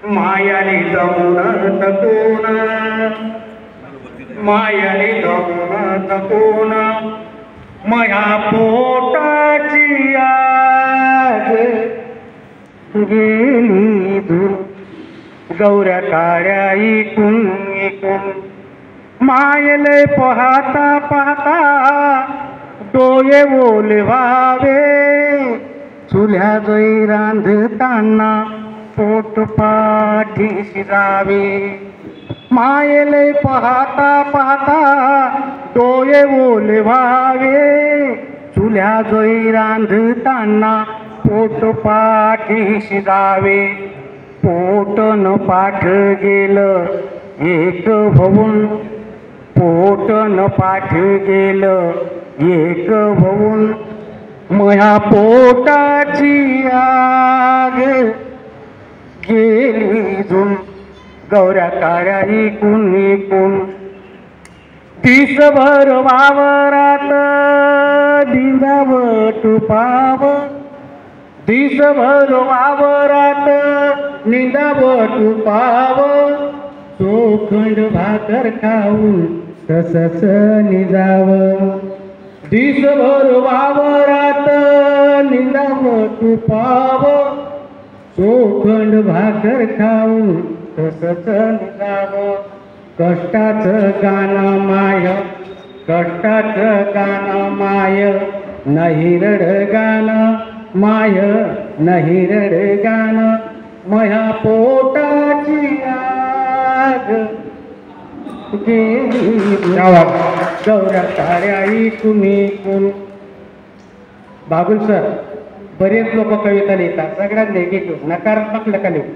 मायाने जमून तकून मायाने जमून तकून माया पोटाची आग गेली दूर गौऱ्या काळ्या इकून इकून मायले पाहता पाहता डोळे ओले व्हावे चुल्या जई रांधताना पोट पाठी शिरावे मायले पाहता पाहता डोळे ओले व्हावे चुल्या जई रांधताना पोट पाठी शिरावे पोट न पाठ गेलं एक भवून पोट न पाठ गेलं एक भवून मया पोटाची आग गेली झून गौऱ्या काळ्या इकून इकून दिसभर वावरात निंदावं तुपावं दिसभर वावरात निंदावं तुपावं चोखंड भाकर खाऊन तसंच निजावं दिसभर वावरात निंदावं तुपावं चोखंड भाकर खाऊन तसंच निजावं कष्टाचं गाणं माय कष्टाचं गाणं माय नाही रड गाणं माय नाही रड गाणं मया पोटाची आग गेली गौऱ्या काळ्या इकून इकून. बाबुल सर बरेच लोक कविता लिहितात सगळ्यात नेगेटिव्ह नकारात्मक नका लिहू.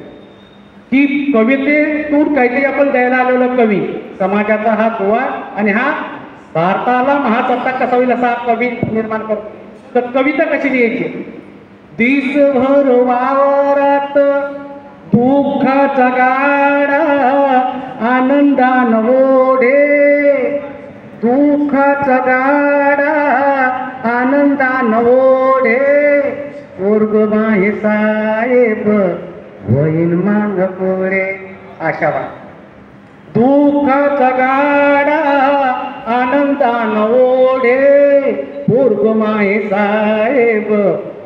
ती कवितेतून काहीतरी आपण द्यायला आलेलो कवी समाजाचा हा दुवा आणि हा भारताला महासत्ता कसा होईल असा कवी निर्माण करतो. तर कविता कशी लिहायची दिसभर वावरात दुःखाचा गाडा आनंदान ओढे दुःखाचा गाडा आनंदान ओढे पोरग माहे साहेब होईन मांग पुढे आशावा दुःखाचा गाडा आनंदान ओढे पोरग माहे साहेब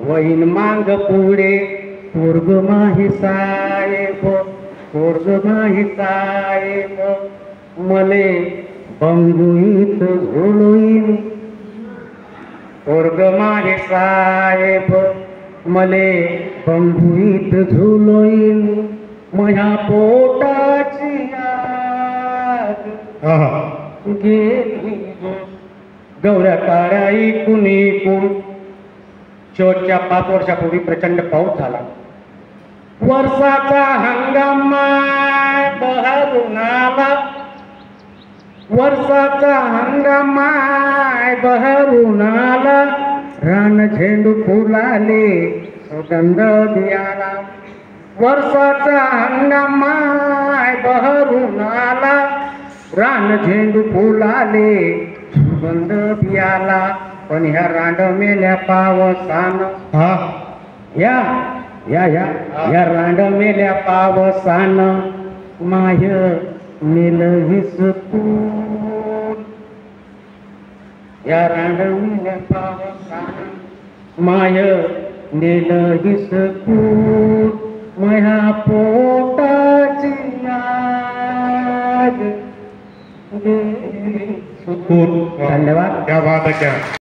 होईन मांग पुढे पोरग माहे साहेब पोरग माहे साहेब मले बंगुईत झोळीन पोरग माहे साहेब मले बंगुईत झुलोईन मया पोटाची आग गेली गौऱ्या काळ्या इकून इकून. शेवटच्या 5 वर्षापूर्वी प्रचंड पाऊस झाला. वर्षाचा हंगाम बहरून आला वर्षाचा हंगाम बहरून आला रान झेंडू फुलाले सुगंध बियाला वर्षाचा हंगाम बहरून आला रान झेंडू फुलाले सुगंध बियाला पण ह्या रांड मेल्या पावसानं या या या या रांड मेल्या पावसानं माय मेलं हिसकून या रांड मेल्या पावसानं माय नेलं हिसकून मया पोटाची आग गेली. धन्यवाद. क्या बात है क्या